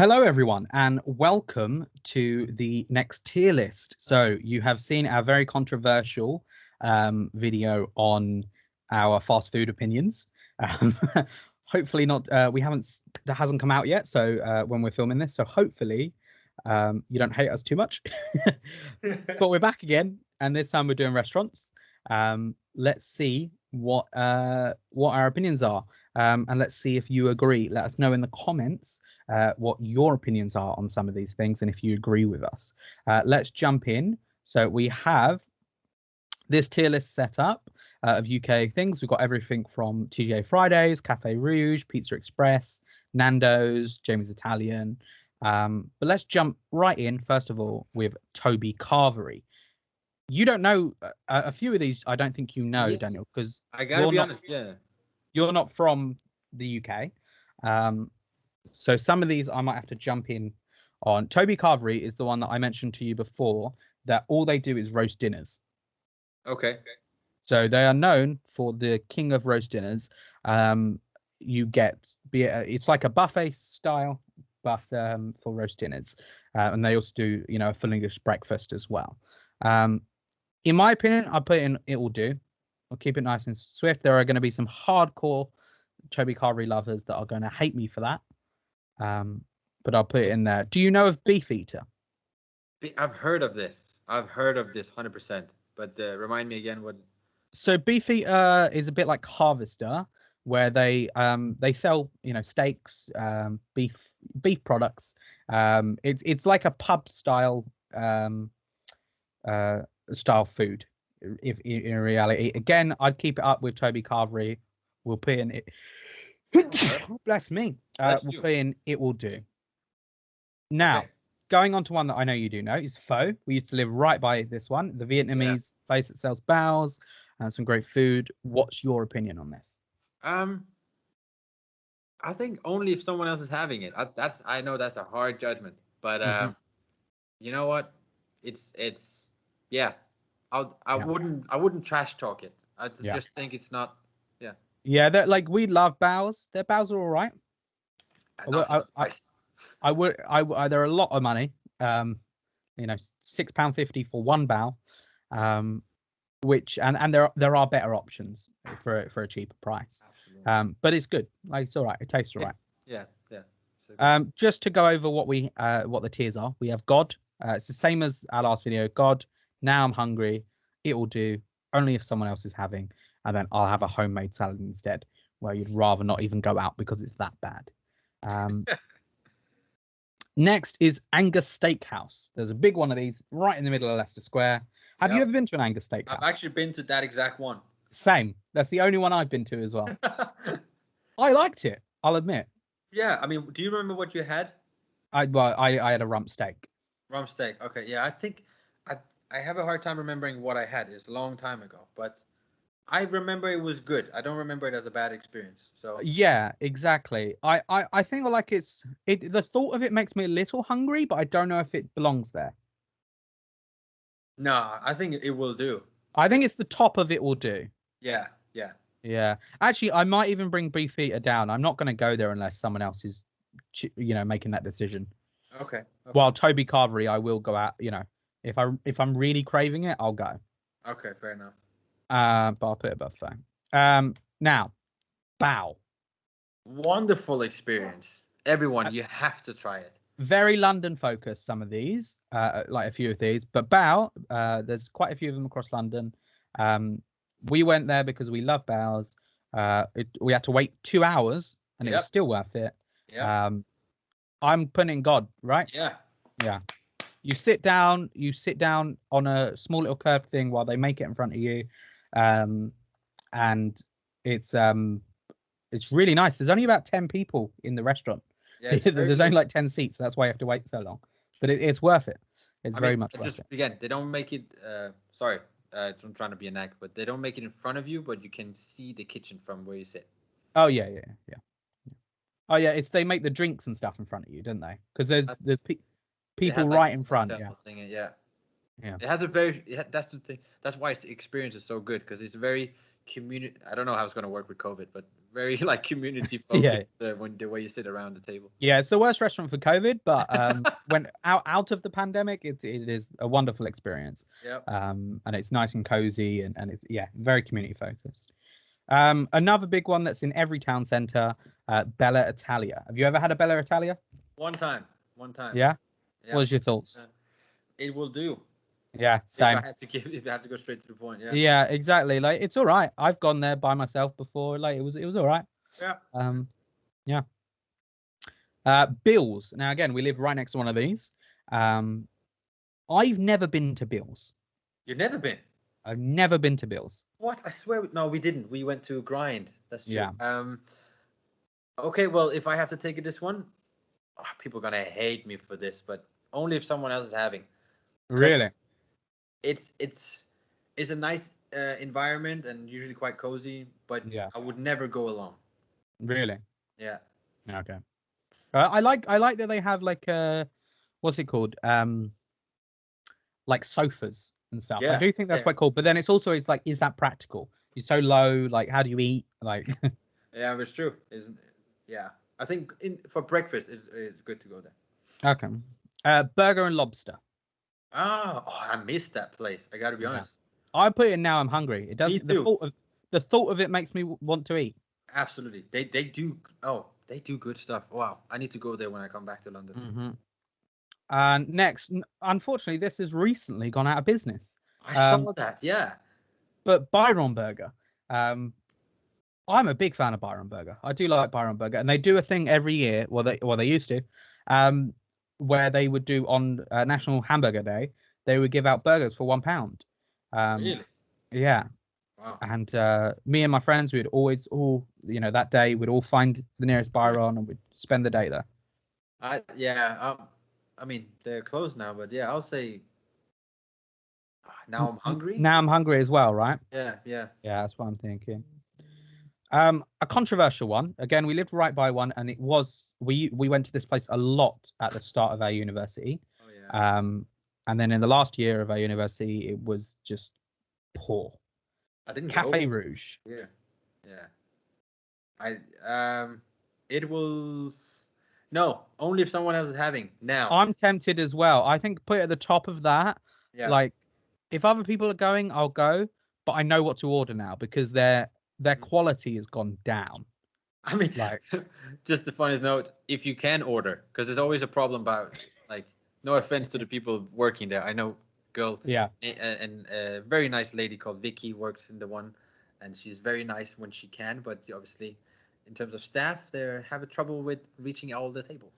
Hello, everyone, and welcome to the next tier list. So you have seen our very controversial video on our fast food opinions. Um, hopefully not. That hasn't come out yet. So when we're filming this, so hopefully you don't hate us too much. But we're back again, and this time we're doing restaurants. Let's see what our opinions are. And let's see if you agree. Let us know in the comments what your opinions are on some of these things and if you agree with us. Let's jump in. So we have this tier list set up of UK things. We've got everything from TGA Fridays, Cafe Rouge, Pizza Express, Nando's, Jamie's Italian. But let's jump right in, first of all, with Toby Carvery. You don't know a few of these. I don't think you know, Yeah, Daniel, because I gotta be honest. Yeah. you're not from the UK. So some of these I might have to jump in on. Toby Carvery is the one that I mentioned to you before, that all they do is roast dinners. Okay. So they are known for the king of roast dinners. You get it's like a buffet style, but for roast dinners, and they also do a full English breakfast as well. In my opinion, I put in it will do. I'll keep it nice and swift. There are going to be some hardcore Toby Carvery lovers that are going to hate me for that. But I'll put it in there. Do you know of Beefeater? I've heard of this. I've heard of this 100%. But remind me again what. So Beefeater is a bit like Harvester, where they sell steaks, beef products. It's like a pub style style food. If in reality, again, I'd keep it up with Toby Carvery. We'll put in it. Bless me. Bless We'll you. put in it will do. Now, Okay. going on to one that I know you do know is Pho. We used to live right by this one, the Vietnamese place that sells baos and some great food. What's your opinion on this? I think only if someone else is having it. I know that's a hard judgment, but Mhm. you know what? It's yeah. I Yeah, wouldn't trash talk it. I yeah, just think it's not. Yeah. yeah. That like we love baos. Their baos are all right. Not for the price. They're a lot of money. £6.50 for one bao. Which and there are better options for a cheaper price. Absolutely. But it's good. Like it's all right. It tastes all Yeah. right. Yeah. Yeah. So good. Just to go over what the tiers are. We have God. It's the same as our last video. God. Now I'm hungry. It will do. Only if someone else is having, and then I'll have a homemade salad instead, where you'd rather not even go out because it's that bad. Um, Next is Angus Steakhouse. There's a big one of these right in the middle of Leicester Square. Have you Yep. ever been to an Angus I've Steakhouse? actually been to that exact one. Same. That's the only one I've been to as well. I liked it. I'll admit. Yeah, I mean, do you remember what you had? I had a rump steak. Rump steak. Okay, yeah, I think I I have a hard time remembering what I had. It's a long time ago, but I remember it was good. I don't remember it as a bad experience. So Yeah, exactly. I think like the thought of it makes me a little hungry, but I don't know if it belongs there. no, I think it will do. I think it's the top of it will do. Yeah, yeah. Yeah. Actually, I might even bring Beefeater down. I'm not going to go there unless someone else is, making that decision. Okay, okay, While Toby Carvery, I will go out. If I'm really craving it, I'll go. okay. Fair enough. But I'll put it above phone. Now, Bao. Wonderful experience. Everyone, you have to try it. Very London focused, some of these, like a few of these, but Bao, there's quite a few of them across London. We went there because we love Bao's. We had to wait 2 hours and it was Yep, still worth it. yep, Um, I'm putting in God, right? yeah. Yeah. You sit down on a small little curved thing while they make it in front of you. Um, and it's really nice. There's only about 10 people in the restaurant. Yeah, it's very There's only good. like 10 seats, so that's why you have to wait so long. But it's worth it. It's I mean, very much worth just it. again, they don't make it. Sorry, I'm trying to be a nag, but they don't make it in front of you, but you can see the kitchen from where you sit. Oh yeah, yeah, yeah. Oh yeah, it's they make the drinks and stuff in front of you, don't they? Because there's It people has like right in a front. hotel Yeah, thing. Yeah, yeah, it has a very. That's the thing. That's why its experience is so good because it's very. community. I don't know how it's going to work with COVID, but very like community Yeah. focused when the way you sit around the table. Yeah, it's the worst restaurant for COVID, but when out of the pandemic, it is a wonderful experience. Yep. And it's nice and cozy, and it's, yeah, very community focused. Another big one that's in every town centre, Bella Italia. Have you ever had a Bella Italia? One time. One time. Yeah. Yeah. What's your thoughts? Uh, It will do. Yeah, If I same. had to give, if I had to go straight to the point, yeah. Yeah, exactly. Like it's all right. I've gone there by myself before. Like it was all right. Yeah. Um, yeah. Bills. Now again, we live right next to one of these. Um, I've never been to Bills. You've never been. I've never been to Bills. What? I swear. No, we didn't. We went to Grind. That's true. Yeah. Okay. Well, if I have to take it this one, people are gonna hate me for this, but only if someone else is having, because Really? it's it's a nice environment and usually quite cozy. But Yeah. I would never go alone. Really? Yeah. Okay. I like that they have like what's it called? Like sofas and stuff. I Yeah. do think that's Yeah. quite cool. But then it's like, is that practical? You're so low. Like, how do you eat? Like, Yeah. It's true. Isn't? Yeah. I think for breakfast is good to go there. okay. Burger and lobster. Oh, I missed that place. I gotta be Yeah. honest. I put it now. I'm hungry. It does Me too. the thought of it makes me want to eat. Absolutely. They do. Oh, they do good stuff. Wow. I need to go there when I come back to London. Hmm. And next, unfortunately, this has recently gone out of business. I Um, saw that. Yeah. but Byron Burger. Um, I'm a big fan of Byron Burger. I do like Byron Burger, and they do a thing every year. Well, they used to, um, where they would do on National Hamburger Day. They would give out burgers for £1. Really? Yeah, Wow. and me and my friends, we'd always all, that day we'd all find the nearest Byron and we'd spend the day there. Yeah. I mean they're closed now, but yeah, I'll say now I'm hungry. Now I'm hungry as well, right? Yeah. Yeah. Yeah, that's what I'm thinking. A controversial one. Again, we lived right by one, and it was we went to this place a lot at the start of our university. Oh yeah. Um, and then in the last year of our university, it was just poor. I didn't go. Cafe Rouge. Yeah. Yeah. I it will. No, only if someone else is having now. I'm tempted as well. I think put it at the top of that. Yeah. Like, if other people are going, I'll go, but I know what to order now because their Mm. quality has gone down. I mean, Like, just a funny note, if you can order, because there's always a problem about, like, no offense to the people working there. I know girl yeah. and a very nice lady called Vicky works in the one, and she's very nice when she can, but obviously, in terms of staff, they have a trouble with reaching all the tables.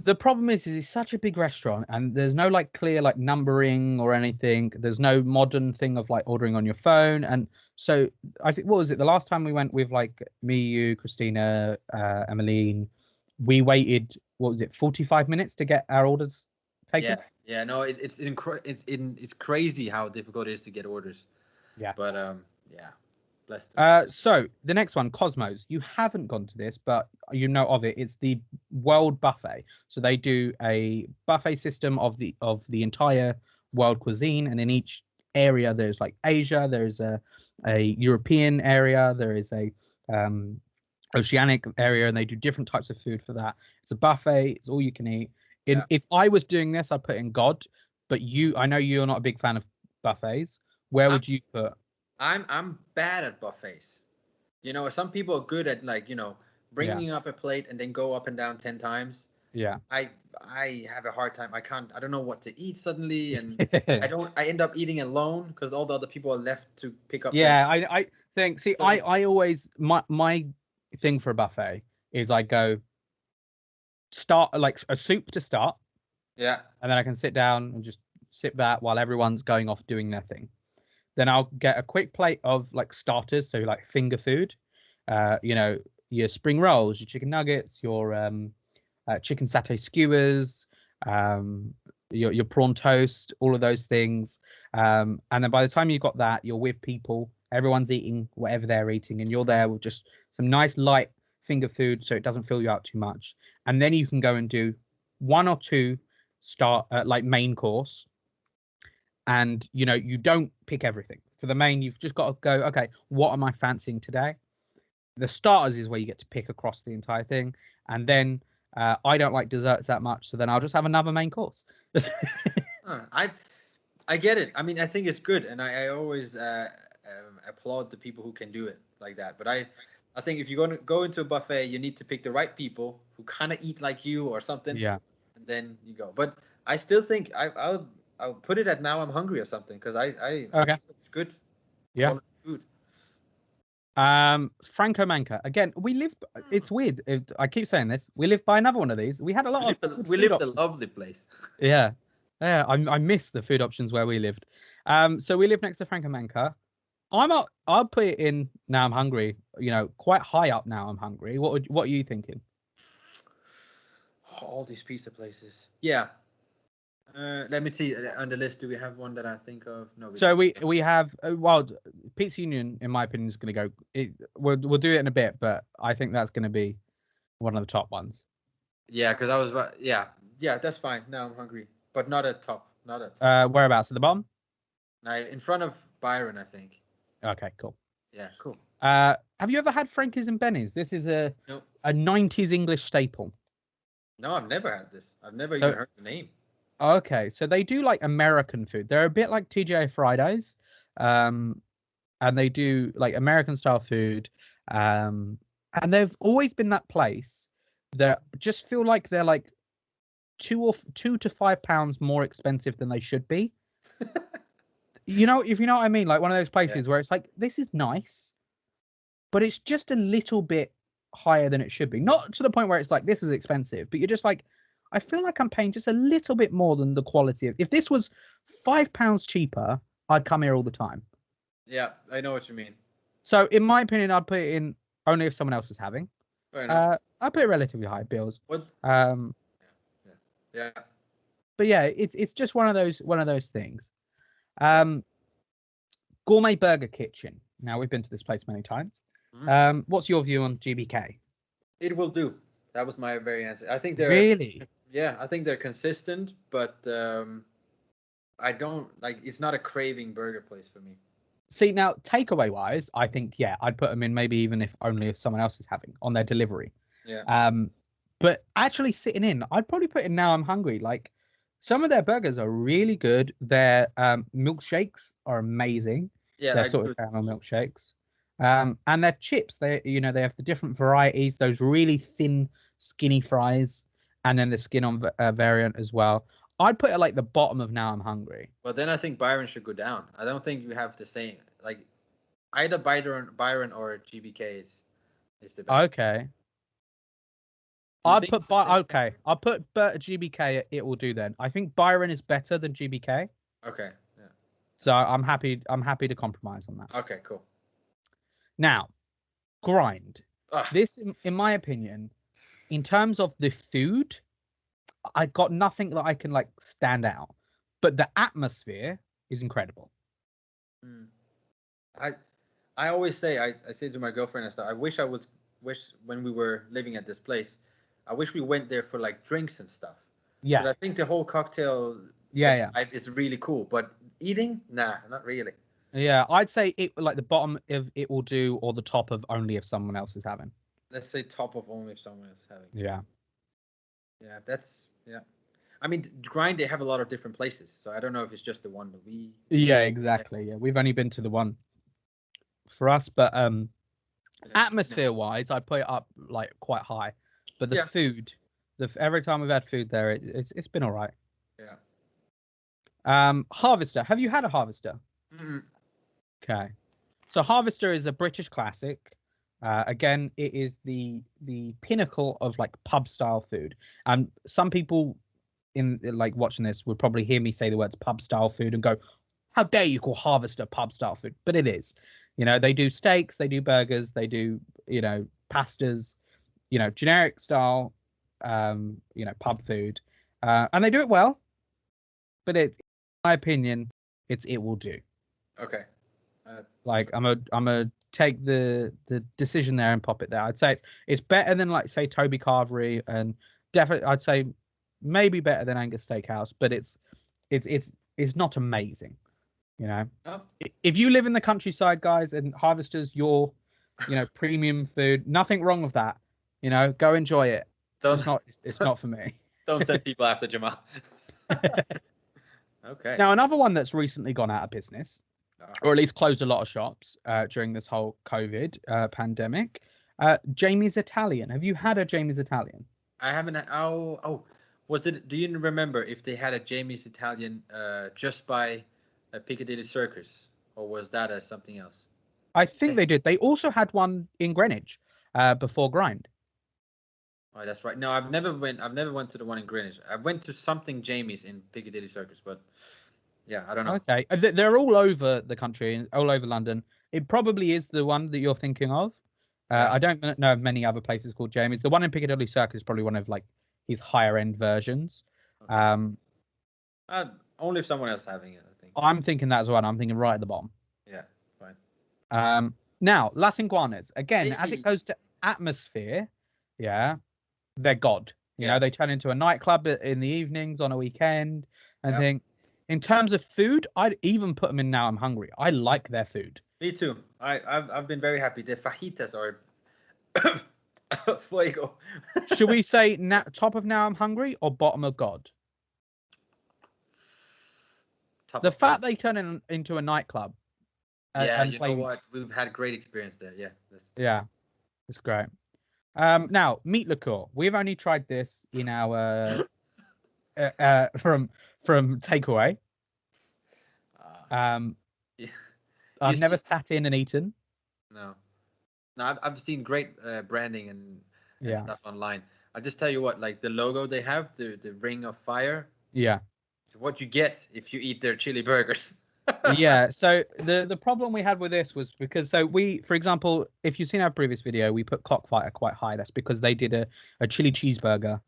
The problem is it's such a big restaurant and there's no like clear like numbering or anything. There's no modern thing of like ordering on your phone. And so I think, what was it? The last time we went with like me, you, Christina, Emmeline, we waited, what was it, 45 minutes to get our orders Yeah, taken? yeah, no, it's crazy how difficult it is to get orders, Yeah. but yeah, bless them. So the next one, Cosmos. You haven't gone to this, but you know of it. It's the World Buffet. So they do a buffet system of the entire world cuisine, and in each area there's like Asia, there's a European area, there is a um, oceanic area, and they do different types of food for that. It's a buffet. It's all you can eat. Yeah, If I was doing this, I'd put in God. But I know you're not a big fan of buffets. Where I'm would you put? I'm bad at buffets. Some people are good at like Yeah, bringing up a plate and then go up and down 10 times. yeah. I have a hard time. I can't. I don't know what to eat suddenly, and I don't. I end up eating alone because all the other people are left to pick up their. Yeah, I think. See, I So I always my thing for a buffet is I go start like a soup to start, yeah, and then I can sit down and just sit back while everyone's going off doing their thing. Then I'll get a quick plate of like starters, so like finger food, you know, your spring rolls, your chicken nuggets, your chicken satay skewers, um, your prawn toast, all of those things. And then by the time you've got that, you're with people, everyone's eating whatever they're eating, and you're there with just some nice light finger food, so it doesn't fill you out too much. And then you can go and do one or two like main course, and you don't pick everything. For the main, you've just got to go, okay, what am I fancying today? The starters is where you get to pick across the entire thing. And then I don't like desserts that much. So then I'll just have another main course. I get it. I mean, I think it's good, and I always applaud the people who can do it like that. But I think if you're going to go into a buffet, you need to pick the right people who kind of eat like you or something, Yeah. and then you go. But I still think I'll put it at now I'm hungry or something because I'm Okay. sure it's good Yeah. quality food. Franco Manca. Again, we live. It's weird. I keep saying this. We live by another one of these. We had a lot of good We food live the options. lovely place. Yeah. Yeah. I miss the food options where we lived. So we live next to Franco Manca. I'll put it in now I'm hungry, quite high up now I'm hungry. What are you thinking? All these pizza places. Yeah. Let me see on the list. Do we have one that I think of? No, we So don't. we have well, Pizza Union in my opinion is going to go. We'll do it in a bit, but I think that's going to be one of the top ones. Yeah, because I was yeah, that's fine. Now I'm hungry, but not at top, not at top. Whereabouts at the bottom? Now in front of Byron, I think. Okay, cool. Yeah, cool. Have you ever had Frankie's and Benny's? This is No, a 90s English staple. no, I've never had this. I've never even So heard the name. okay, so they do like American food. They're a bit like TGI Fridays, um, and they do like American style food. Um, and they've always been that place that just feel like they're like 2 to 5 pounds more expensive than they should be. If you know what I mean, like one of those Yeah, places where it's like this is nice, but it's just a little bit higher than it should be. Not to the point where it's like this is expensive, but you're just like, I feel like I'm paying just a little bit more than the quality of. If this was £5 cheaper, I'd come here all the time. yeah, I know what you mean. So in my opinion, I'd put it in only if someone else is having. Fair enough. I put it relatively high bills. What? Um, Yeah, yeah, yeah. but yeah, it's just one of those things. Um, Gourmet Burger Kitchen. Now we've been to this place many times. Mhm. What's your view on GBK? It will do. That was my very answer. I think they're, Really? yeah, I think they're consistent, but I don't like. It's not a craving burger place for me. See now, takeaway wise, I think yeah, I'd put them in maybe even if only if someone else is having on their delivery. Yeah, Um, but actually sitting in, I'd probably put in now I'm hungry. Like some of their burgers are really good. Their milkshakes are amazing. yeah, Their I sort agree. of caramel milkshakes. And their chips, they have the different varieties. Those really thin, skinny fries, and then the skin on variant as well. I'd put it like the bottom of now I'm hungry. But then I think Byron should go down. I don't think you have the same like either Byron or GBK is the best. Okay. Do you I'd think put it's the same? okay. I'll put GBK. It will do then. I think Byron is better than GBK, Okay. Yeah. so I'm happy. I'm happy to compromise on that. Okay. Cool. Now, grind. Ah, This, in my opinion, in terms of the food, I got nothing that I can like stand out, but the atmosphere is incredible. mm. I I always say I say to my girlfriend and stuff. I wish when we were living at this place, I wish we went there for like drinks and stuff. Yeah, Because I think the whole cocktail yeah, yeah, vibe is really cool. But eating, nah, not really. yeah. I'd say it like the bottom of it will do, or the top of only if someone else is having. Let's say top of only if someone is having. Yeah. Yeah, that's yeah. I mean, grind they have a lot of different places, so I don't know if it's just the one that we. Yeah, Yeah, exactly. Yeah, we've only been to the one for us, but yeah, atmosphere wise, I'd put it up like quite high. But the yeah, food, every time we've had food there, it's been all right. yeah. Harvester. Have you had a Harvester? Mm, Okay. So Harvester is a British classic. Again, it is the pinnacle of like pub style food. And some people in like watching this would probably hear me say the words pub style food and go, "How dare you call Harvester pub style food?" But it is. They do steaks, they do burgers, they do pastas, generic style, pub food, and they do it well. But in my opinion, it will do. okay. Uh, Like I'm a take the decision there and pop it there. I'd say it's better than like say Toby Carvery and definitely I'd say maybe better than Angus Steakhouse, but it's not amazing. You know, Oh, if you live in the countryside, guys, and Harvesters, your, premium food, nothing wrong with that. Go enjoy it. don't Just not, it's not for me. don't send people after Jamal. Okay. Now, another one that's recently gone out of business, Ah, or at least closed a lot of shops during this whole COVID pandemic. Jamie's Italian. Have you had a Jamie's Italian? I haven't. Oh. Was it? Do you remember if they had a Jamie's Italian just by a Piccadilly Circus, or was that something else? I think They, they did. They also had one in Greenwich before Grind. oh, that's right. No, I've never went. I've never went to the one in Greenwich. I went to something Jamie's in Piccadilly Circus, but yeah, I don't know. Okay, they're all over the country and all over London. It probably is the one that you're thinking of. Yeah. I don't know of many other places called Jamie's. The one in Piccadilly Circus is probably one of like his higher end versions. Okay. Um, Uh, Only if someone else having it, I think. I'm thinking that as well. I'm thinking right at the bottom. Yeah. Fine. Now, Las Iguanas, again, as it Hey. goes to atmosphere, yeah, they're God. Yeah. They turn into a nightclub in the evenings on a weekend and Yeah. think, in terms of food, I'd even put them in Now I'm Hungry. I like their food. Me too. I've been very happy. The fajitas are fuego. Should we say top of Now I'm Hungry or bottom of God? Top The of God. fact they turn it into a nightclub Yeah, and you know play, what? We've had great experience there. Yeah. yeah, it's great. Now, meat liqueur. We've only tried this in our from takeaway. Uh, Um, yeah. You I've never see, sat in and eaten. no, no. I've seen great branding and Yeah, stuff online. I just tell you what, like the logo they have, the Ring of Fire, yeah, is what you get if you eat their chili burgers. yeah. So the problem we had with this was because for example, if you've seen our previous video, we put Cockfighter quite high. That's because they did a chili cheeseburger.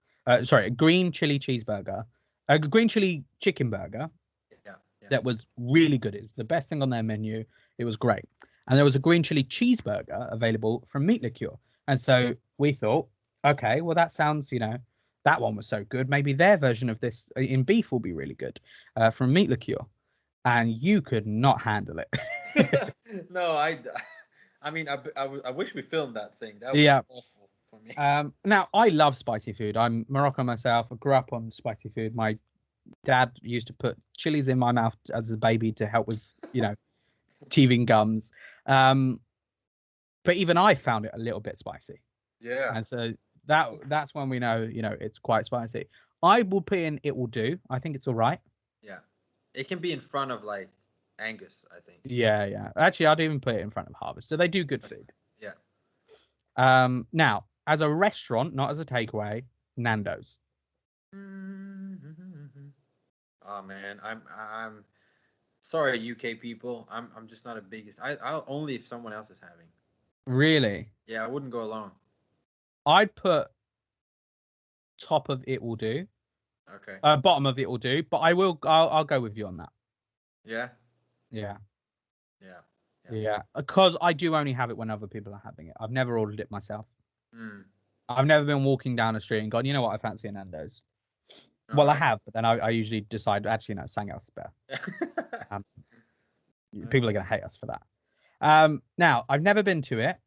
Sorry, a green chili cheeseburger, a green chili chicken burger Yeah, yeah, that was really good. It's the best thing on their menu. It was great. And there was a green chili cheeseburger available from Meat Liqueur. And so we thought, okay, well, that sounds, that one was so good. Maybe their version of this in beef will be really good from Meat Liqueur. And you could not handle it. no, I mean, I wish we filmed that thing. That was Yeah. awful for me. Now, I love spicy food. I'm Moroccan myself. I grew up on spicy food. My dad used to put chilies in my mouth as a baby to help with, teething gums. Um, but even I found it a little bit spicy, Yeah, and so that's when we know, it's quite spicy. I will put in it will do. I think it's all right. yeah. It can be in front of like Angus, I think. Yeah, yeah. Actually, I'd even put it in front of Harvest. So they do good food. Yeah. Now as a restaurant, not as a takeaway, Nando's. Oh man, I'm sorry, UK people. I'm just not a biggest. I'll only if someone else is having. Really, Yeah, I wouldn't go alone. I'd put top of it will do, Okay. bottom of it will do, but I'll go with you on that. Yeah. Yeah, Yeah. Yeah. yeah, because I do only have it when other people are having it. I've never ordered it myself. Mm. I've never been walking down the street and gone, you know what, I fancy a Nando's. All Well, I right. have, but then I usually decide, actually, no, something else is better. Um, people are Okay. going to hate us for that. Now, I've never been to it,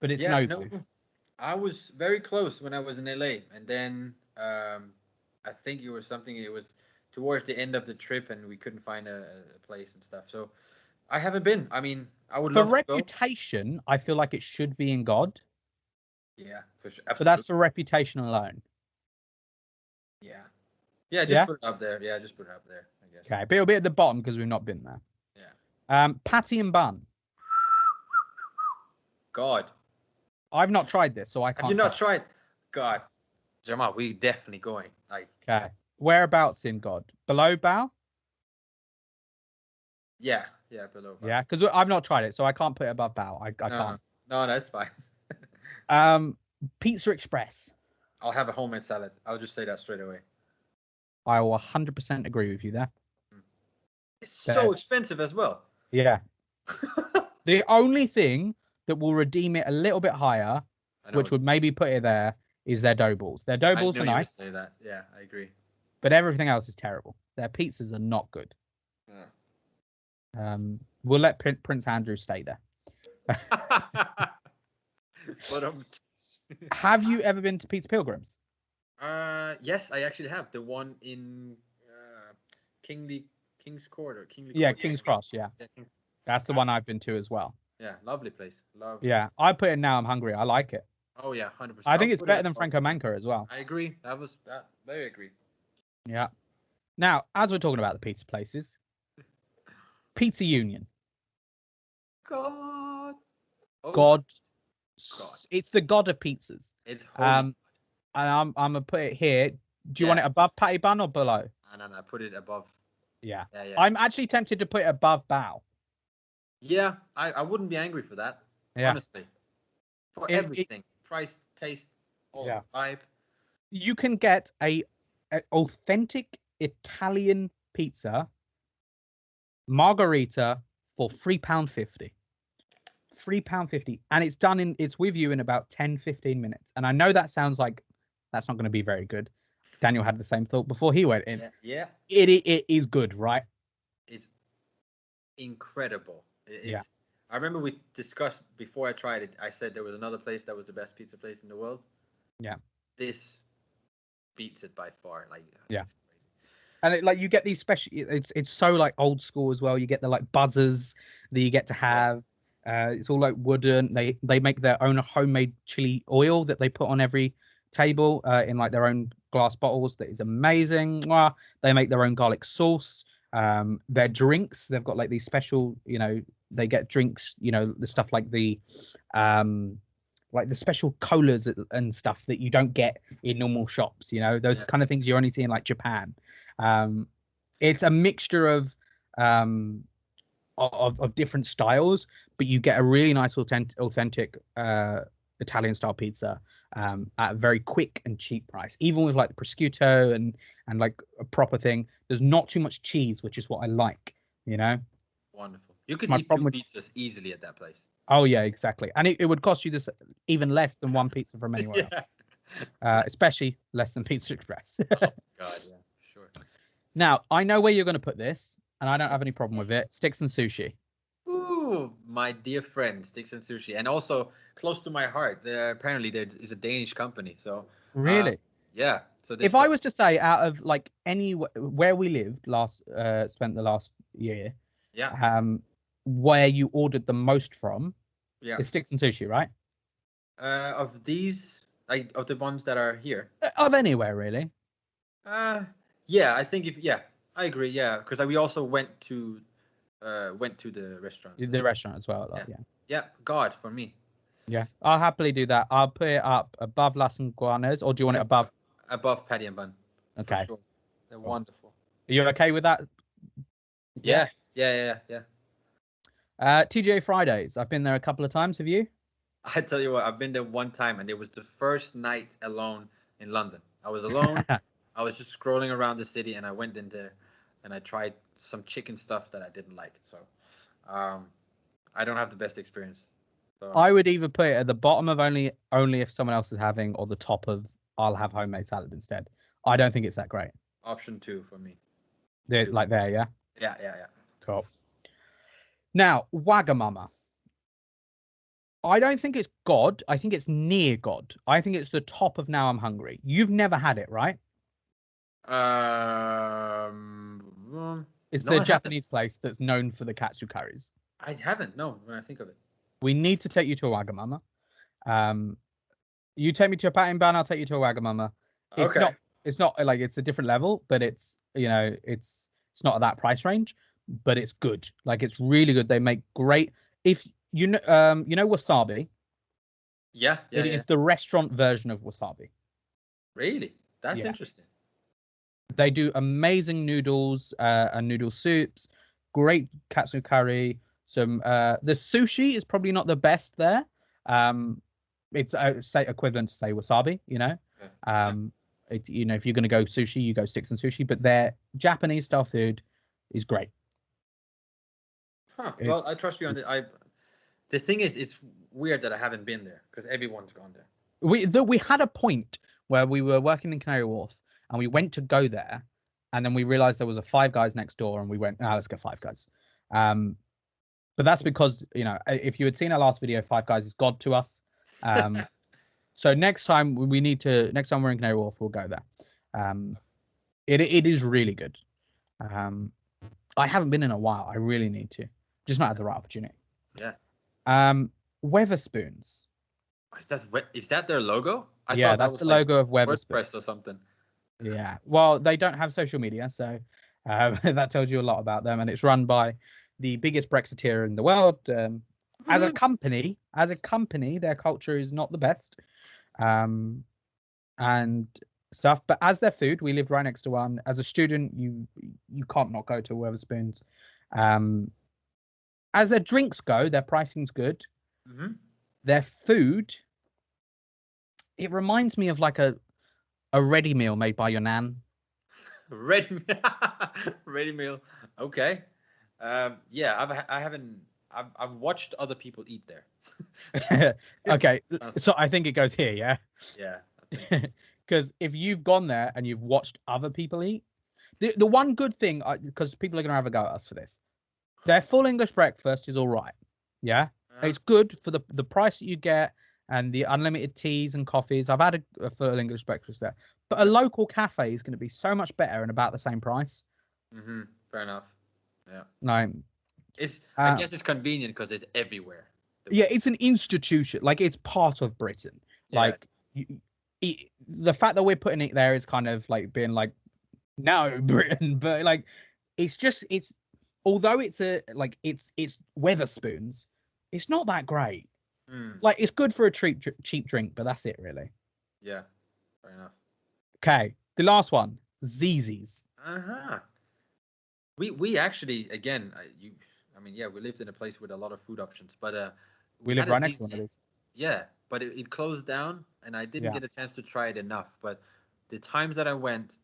but it's Yeah. No, Nobu. I was very close when I was in LA, and then I think it was something. It was towards the end of the trip, and we couldn't find a place and stuff. So I haven't been. I mean, I would For love to go. reputation, I feel like it should be in God, Yeah, for sure. but that's Absolutely. for reputation alone. Yeah. Yeah. Just Yeah? put it up there. Yeah, just put it up there. I guess. Okay, but it'll be at the bottom because we've not been there. Yeah. Patty and bun. God, I've not tried this, so I have you can't not tell. tried? God, Jamal, we definitely going. Like, Okay. Whereabouts in God? Below bow? yeah, yeah, below bow. Yeah, because I've not tried it, so I can't put it above bow. I No, can't. no, no, that's fine. Um, Pizza Express. I'll have a homemade salad. I'll just say that straight away. I will 100% agree with you there. Mm. It's so There. expensive as well. Yeah. The only thing that will redeem it a little bit higher, I know. which would maybe put it there, is their dough balls. Their dough I balls knew are you would nice, say that. Yeah, I agree. but everything else is terrible. Their pizzas are not good. Yeah. We'll let Prince Andrew stay there. But Have you ever been to Pizza Pilgrims? yes, I actually have the one in Kingly King's Court or Kingly Yeah, Court. King's Cross. Yeah, Yeah, that's the uh, one I've been to as well. yeah, lovely place, lovely Yeah, place. I put it Now I'm Hungry. I like it. Oh yeah, 100%. I I'll think it's put it better at than top. Franco Manca as well. I agree. That was that. Very agree. Yeah. Now, as we're talking about the pizza places, Pizza Union, God. Oh my God, God. it's the god of pizzas. It's holy. Um, and I'm gonna put it here. Do you want Yeah. it above patty bun or below? No. Put it above. Yeah. Yeah, yeah. I'm actually tempted to put it above bao. Yeah, I wouldn't be angry for that. Yeah. Honestly. For It everything. Price, taste, all yeah. vibe. You can get a authentic Italian pizza margarita for £3.50. £3.50. And it's with you in about 10-15 minutes. And I know that sounds like that's not going to be very good. Daniel had the same thought before he went in. Yeah, yeah. It is good, right? It's incredible. Yeah. It's. I remember we discussed before I tried it. I said there was another place that was the best pizza place in the world. Yeah. This beats it by far. Like Yeah. it's crazy. And like you get these special, it's so like old school as well. You get the like buzzers that you get to Yeah. have. It's all like wooden. They make their own homemade chili oil that they put on every table in like their own glass bottles. That is amazing. Mwah. They make their own garlic sauce. Their drinks, they've got like these special, they get drinks, the stuff um, like the special colas and stuff that you don't get in normal shops. Those Yeah. kind of things you only see in like Japan. Um, it's a mixture um, of different styles, but you get a really nice authentic Italian style pizza at a very quick and cheap price. Even with like the prosciutto and like a proper thing, there's not too much cheese, which is what I like. You know, Wonderful. You it's could my eat two problem with. pizzas easily at that place. Oh yeah, exactly, and it would cost you this even less than one pizza from anywhere Yeah. else, especially less than Pizza Express. Oh God, yeah, sure. Now I know where you're going to put this, and I don't have any problem with it. Sticks and sushi. Ooh, my dear friend, Sticks and Sushi, and also close to my heart. Apparently, there is a Danish company. So, uh, Really? yeah. So If this I guy, was to say out of like any where we lived spent the last year, yeah, um, where you ordered the most from yeah. is Sticks and Sushi, right? Of these, like of the ones that are here, Of anywhere really. uh, yeah, I think if yeah, I agree. Yeah, because we also went to the restaurant. The restaurant as well. Like, Yeah, yeah, yeah. God for me. yeah. I'll happily do that. I'll put it up above Las Iguanas, or do you want it Yeah, above? above Patty and Bun, for Okay, sure. They're cool. wonderful. Are you okay with that? Yeah. Yeah, yeah. TGA Fridays. I've been there a couple of times. Have you? I tell you what, I've been there one time, and it was the first night alone in London. I was alone. I was just scrolling around the city, and I went in there, and I tried some chicken stuff that I didn't like. So, um, I don't have the best experience. So, I would either put it at the bottom of only if someone else is having, or the top of I'll have homemade salad instead. I don't think it's that great. option two for me. They're Two. like there, yeah. Yeah. Cool. Now, Wagamama. I don't think it's God. I think it's near God. I think it's the top of Now I'm Hungry. You've never had it, right? It's No, the I haven't. Japanese place that's known for the katsu curries. I haven't. No, when I think of it. We need to take you to a Wagamama. Um, you take me to a patting ban, I'll take you to a Wagamama. It's Okay. not it's not like it's a different level, but it's not at that price range, but it's good. Like it's really good. They make great if wasabi, Yeah. it is the restaurant version of wasabi. Really? That's Yeah. interesting. They do amazing noodles and noodle soups, great katsu curry. The sushi is probably not the best there. Um, it's say equivalent to say wasabi. Yeah. Um, if you're going to go sushi, you go Sticks and Sushi. But their Japanese style food is great. Huh. Well, It's I trust you on the. The thing is, it's weird that I haven't been there because everyone's gone there. we had a point where we were working in Canary Wharf and we went to go there, and then we realized there was a Five Guys next door, and we went, let's go Five Guys. But that's because, if you had seen our last video, Five Guys is God to us. So next time next time we're in Canary Wharf, we'll go there. It is really good. I haven't been in a while. I really need to. Just not had the right opportunity. Yeah. Weatherspoons. Is that their logo? I Yeah, thought that that's was the like logo of Weatherspoons. WordPress or something. Yeah. Well, they don't have social media, so that tells you a lot about them. And it's run by the biggest Brexiteer in the world. As a company, their culture is not the best. And stuff. But as their food, we lived right next to one. As a student, you can't not go to Weatherspoons. As their drinks go, their pricing's good. Mm-hmm. Their food, it reminds me of like a ready meal made by your nan. Ready, ready meal. Okay. Yeah, I haven't. I've watched other people eat there. Okay, so I think it goes here, yeah. Yeah, I think. Because if you've gone there and you've watched other people eat, the one good thing, because people are going to have a go at us for this, their full English breakfast is all right. Yeah, it's good for the price that you get and the unlimited teas and coffees. I've had a full English breakfast there, but a local cafe is going to be so much better and about the same price. Mm-hmm. Fair enough. Yeah. No, I guess it's convenient because it's everywhere. Yeah, it's an institution. Like it's part of Britain. Yeah. Like the fact that we're putting it there is kind of like being like, no, Britain, but like it's although it's it's Weatherspoons, it's not that great. Like it's good for a cheap drink, but that's it really. Yeah, fair enough. Okay, the last one, Zzz's. We actually again I mean, yeah, we lived in a place with a lot of food options, but We we live had a right next to one of ZZ. these. Yeah, but it closed down, and I didn't Yeah. get a chance to try it enough. But the times that I went,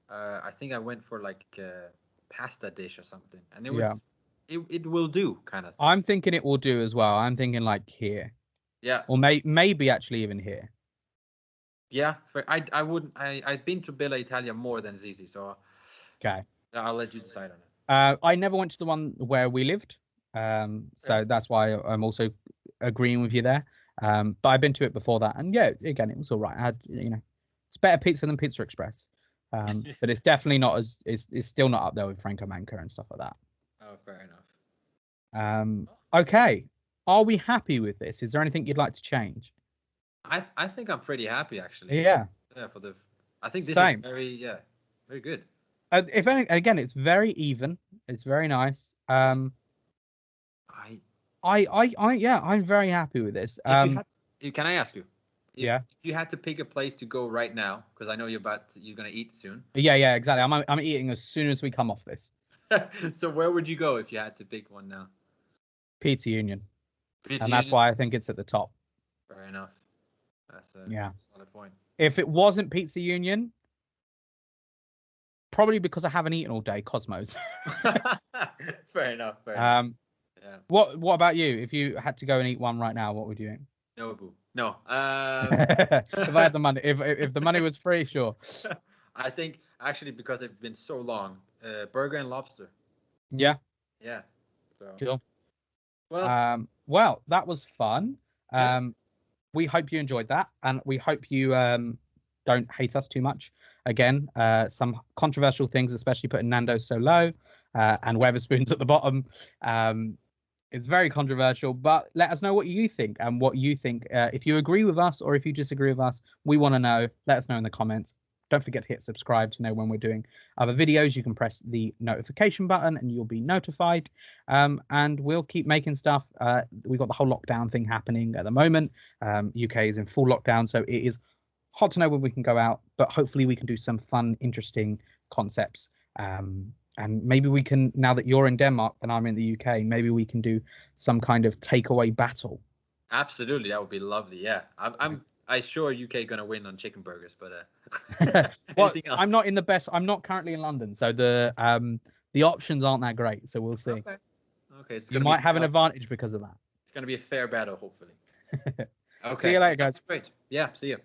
I think I went for like a pasta dish or something, and it will do kind of thing. I'm thinking it will do as well. I'm thinking like here, Yeah, or maybe actually even here. yeah. I wouldn't. I've been to Bella Italia more than ZZ, so Okay. I'll let you decide on it. I never went to the one where we lived, so that's why I'm also agreeing with you there. But I've been to it before that, and yeah, again, it was all right. I had, it's better pizza than Pizza Express, but it's definitely not it's still not up there with Franco Manca and stuff like that. Oh, fair enough. Okay, are we happy with this? Is there anything you'd like to change? I think I'm pretty happy actually. Yeah, Yeah, I think this same. is very good. If anything, again, it's very even. It's very nice. I Yeah, I'm very happy with this. If you had, can I ask you, Yeah. if you had to pick a place to go right now, because I know you're gonna eat soon. Yeah, exactly. I'm eating as soon as we come off this. So where would you go if you had to pick one now? Pizza Union. Pizza And that's Union? why I think it's at the top. Fair enough. That's a solid point. If it wasn't Pizza Union, probably because I haven't eaten all day, Cosmos. Fair enough. Yeah. What about you? If you had to go and eat one right now, what would you eat? No, boo. No. If I had the money, if the money was free, sure. I think actually because it's been so long, burger and lobster. Yeah. Yeah. So. Cool. Well, that was fun. We hope you enjoyed that, and we hope you don't hate us too much. Again, some controversial things, especially putting Nando's so low and Weatherspoons at the bottom. It's very controversial, but let us know what you think and what you think. If you agree with us or if you disagree with us, we want to know. Let us know in the comments. Don't forget to hit subscribe to know when we're doing other videos. You can press the notification button and you'll be notified. And we'll keep making stuff. We've got the whole lockdown thing happening at the moment. UK is in full lockdown, so it is hard to know when we can go out, but hopefully we can do some fun, interesting concepts. And maybe we can, now that you're in Denmark and I'm in the UK, maybe we can do some kind of takeaway battle. Absolutely, that would be lovely. Yeah, I'm sure UK gonna win on chicken burgers, but well, anything else? I'm not currently in London, so the options aren't that great. So we'll see. Okay, You might have an advantage because of that. It's gonna be a fair battle, hopefully. Okay, See you later, guys. Great. Yeah, see you.